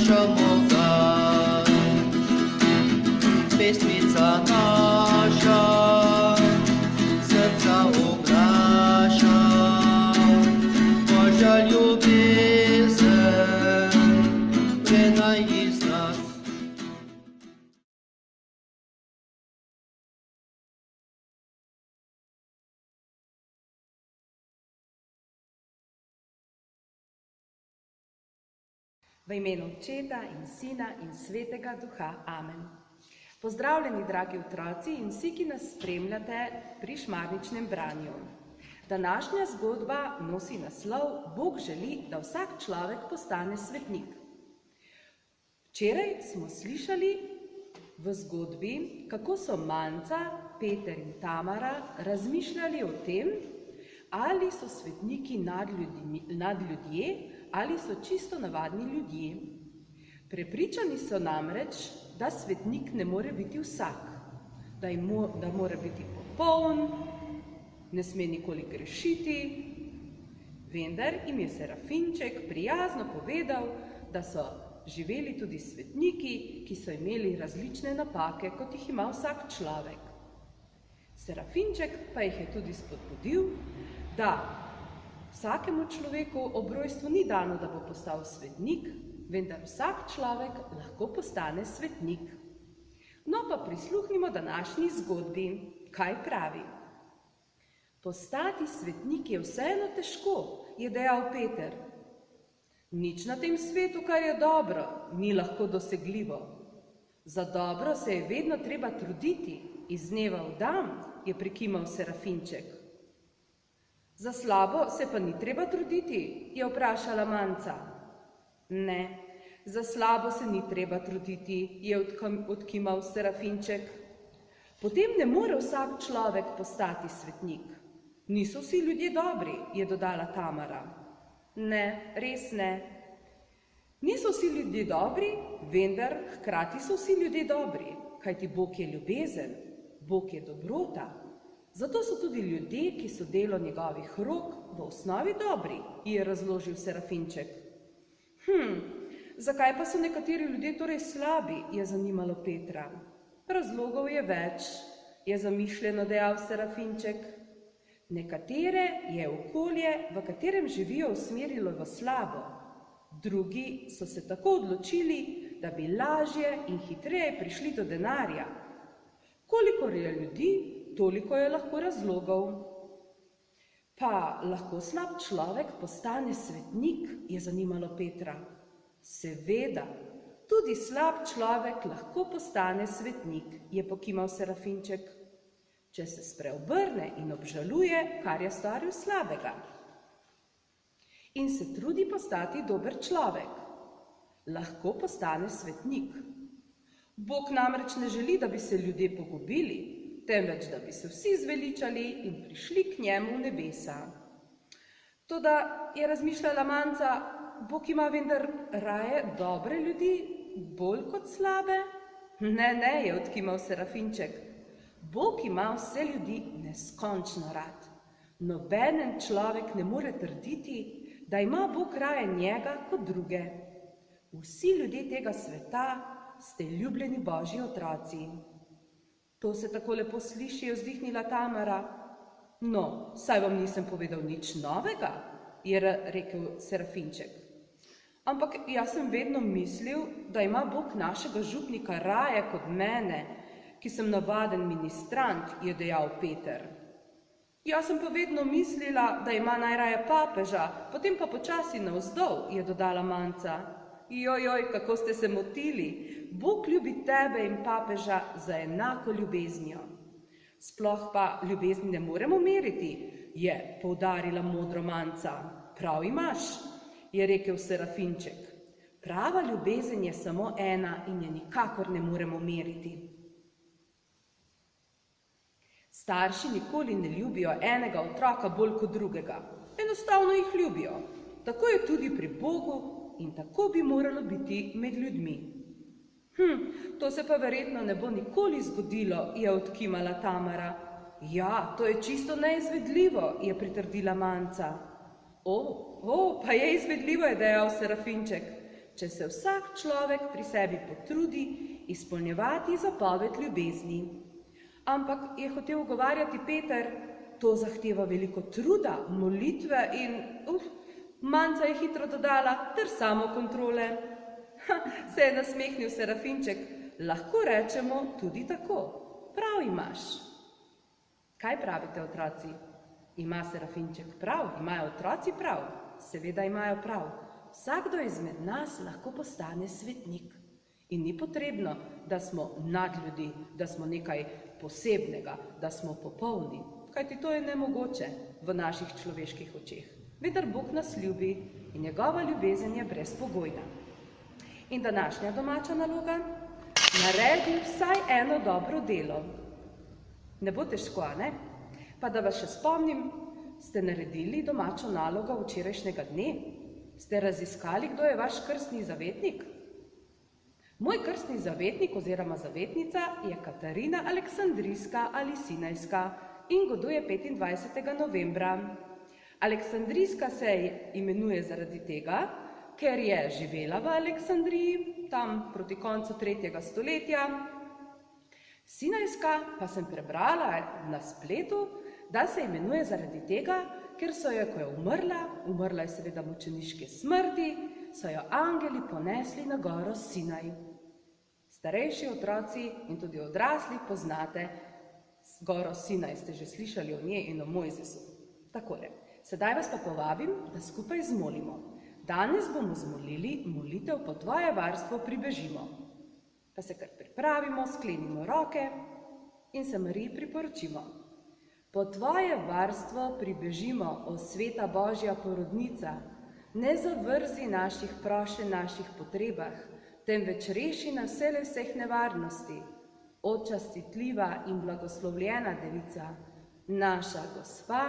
prinašamo dan. Pesmica naša srca oglaša, Božja ljubezen prenaj iz nas. V imenu Očeta in Sina in Svetega Duha. Amen. Pozdravljeni, dragi otroci in vsi, ki nas spremljate pri šmarničnem branju. Današnja zgodba nosi naslov Bog želi, da vsak človek postane svetnik. Včeraj smo slišali v zgodbi, kako so Manca, Peter in Tamara razmišljali o tem, ali so svetniki nadljudje, ali so čisto navadni ljudje. Prepričani so namreč, da svetnik ne more biti vsak, da mora biti popoln, ne sme nikoli grešiti. Vendar jim je Serafinček prijazno povedal, da so živeli tudi svetniki, ki so imeli različne napake, kot jih ima vsak človek. Serafínček pa jih je tudi spodbudil, da vsakemu človeku ob rojstvu ni dano, da bo postal svetnik, vendar vsak človek lahko postane svetnik. No pa prisluhnimo današnji zgodbi, kaj pravi. Postati svetnik je vseeno težko, je dejal Peter. Nič na tem svetu, kar je dobro, ni lahko dosegljivo. Za dobro se je vedno treba truditi, iz dneva v dan, je prikimal Serafínček. Za slabo se pa ni treba truditi, je vprašala Manca. Ne, za slabo se ni treba truditi, je odkimal Serafínček. Potem ne more vsak človek postati svetnik. Niso vsi ljudje dobri, je dodala Tamara. Ne, res ne. Niso vsi ljudje dobri, vendar hkrati so vsi ljudje dobri, kajti Bog je ljubezen, Bog je dobrota. Zato so tudi ljudje, ki so delo njegovih rok, v osnovi dobri, je razložil Serafínček. Zakaj pa so nekateri ljudje torej slabi, je zanimalo Petra. Razlogov je več, je zamišljeno dejal Serafínček. Nekatere je okolje, v katerem živijo, usmerilo v slabo. Drugi so se tako odločili, da bi lažje in hitreje prišli do denarja. Kolikor je ljudi, toliko je lahko razlogov. Pa lahko slab človek postane svetnik, je zanimalo Petra. Seveda, tudi slab človek lahko postane svetnik, je pokimal Serafínček, če se spreobrne in obžaluje, kar je storil slabega. In se trudi postati dober človek. Lahko postane svetnik. Bog namreč ne želi, da bi se ljudje pogubili, temveč da bi se vsi zveličali in prišli k njemu v nebesa. Toda je razmišljala Manca, Bog ima vendar raje dobre ljudi, bolj kot slabe? Ne, je odkimal Serafínček. Bog ima vse ljudi neskončno rad. Nobenen človek ne more trditi, da ima Bog raje njega kot druge. Vsi ljudje tega sveta ste ljubljeni Božji otroci. To se tako lepo sliši, je vzdihnila Tamara. No, saj vam nisem povedal nič novega, je rekel Serafínček. Ampak jaz sem vedno mislil, da ima Bog našega župnika raje kot mene, ki sem navaden ministrant, je dejal Peter. Jaz sem pa vedno mislila, da ima najraje papeža, potem pa počasi navzdol, je dodala Manca. Joj, kako ste se motili. Bog ljubi tebe in papeža za enako ljubeznijo. Sploh pa ljubezni ne moremo meriti, je poudarila modro Manca. Prav imaš, je rekel Serafínček. Prava ljubezen je samo ena in je nikakor ne moremo meriti. Starši nikoli ne ljubijo enega otroka bolj kot drugega. Enostavno jih ljubijo. Tako je tudi pri Bogu in tako bi moralo biti med ljudmi. To se pa verjetno ne bo nikoli zgodilo, je odkimala Tamara. Ja, to je čisto neizvedljivo, je pritrdila Manca. Pa je izvedljivo, je dejal Serafínček. če se vsak človek pri sebi potrudi izpolnjevati zapoved ljubezni. Ampak je hotel ugovarjati Peter, to zahteva veliko truda, molitve in, Manca je hitro dodala, ter samokontrole. Se je nasmehnil Serafinček, lahko rečemo tudi tako, prav imaš. Kaj pravite, otroci? Ima Serafinček prav? Imajo otroci prav? Seveda imajo prav. Vsakdo izmed nas lahko postane svetnik. In ni potrebno, da smo nadljudi, da smo nekaj posebnega, da smo popolni. Kajti to je nemogoče v naših človeških očeh. Vendar Bog nas ljubi in njegova ljubezen je brezpogojna. In današnja domača naloga? Naredi vsaj eno dobro delo. Ne bo težko, a ne? Pa da vas še spomnim, ste naredili domačo nalogo včerajšnjega dne? Ste raziskali, kdo je vaš krstni zavetnik? Moj krstni zavetnik oziroma zavetnica je Katarina Aleksandrijska ali Sinajska in goduje 25. novembra. Aleksandrijska se imenuje zaradi tega, ker je živela v Aleksandriji, tam proti koncu 3. stoletja. Sinajska pa sem prebrala na spletu, da se imenuje zaradi tega, ker so jo, ko je umrla je seveda mučeniške smrti, so jo angeli ponesli na goro Sinaj. Starejši otroci in tudi odrasli poznate goro Sinaj, ste že slišali o njej in o Mojzesu. Takole, sedaj vas pa povabim, da skupaj zmolimo. Danes bomo zmolili molitev po tvoje varstvo pribežimo. Pa se kar pripravimo, sklenimo roke in se Mariji priporočimo. Po tvoje varstvo pribežimo, o sveta Božja porodnica, ne zavrzi naših prošenj, naših potrebah, temveč reši nas vseh nevarnosti. O častitljiva in blagoslovljena devica, naša gospa,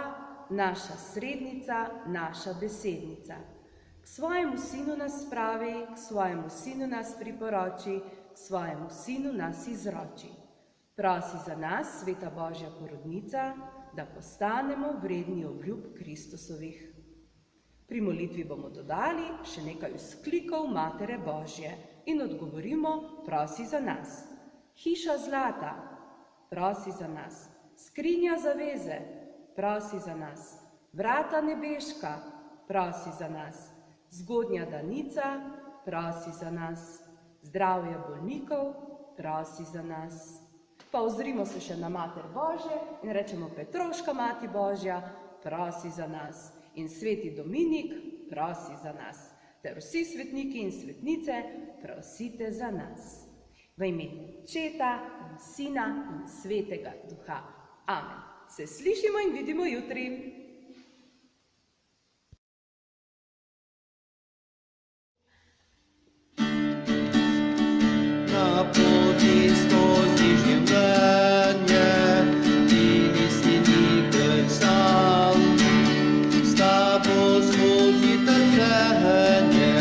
naša srednica, naša besednica. K svojemu sinu nas spravi, k svojemu sinu nas priporoči, k svojemu sinu nas izroči. Prosi za nas, sveta Božja porodnica, da postanemo vredni obljub Kristusovih. Pri molitvi bomo dodali še nekaj vzklikov Matere Božje in odgovorimo, prosi za nas. Hiša zlata, prosi za nas. Skrinja zaveze, prosi za nas. Vrata nebeška, prosi za nas. Zgodnja danica, prosi za nas. Zdravje bolnikov, prosi za nas. Pa ozrimo se še na Mater Božje in rečemo, Petrovška Mati Božja, prosi za nas. In sveti Dominik, prosi za nas. Ter vsi svetniki in svetnice, prosite za nas. V imenu Očeta in Sina in Svetega Duha. Amen. Se slišimo in vidimo jutri. Na poti skozi življenje ti nisi nikoli sam. S tabo skozi trpljenje,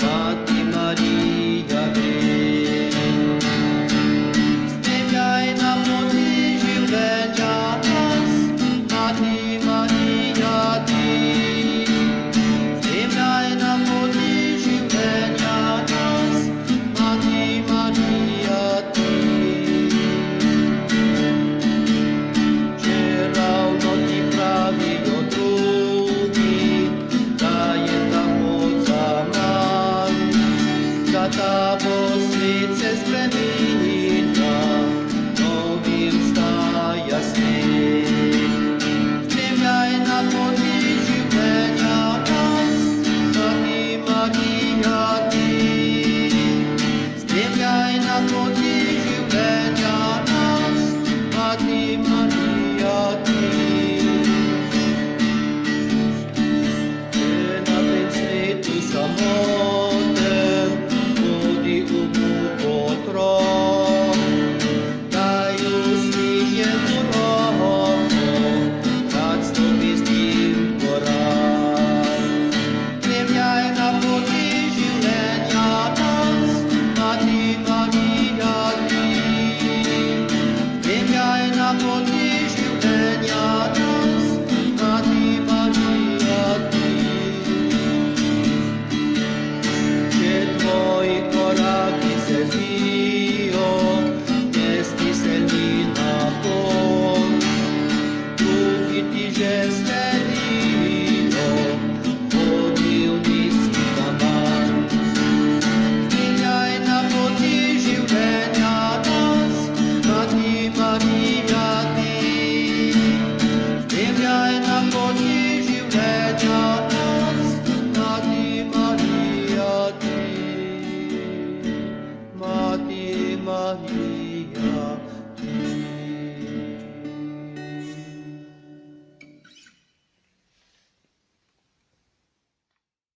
Mati Marija gre. Spremljaj na poti življenja nas, Mati Marija. dragi.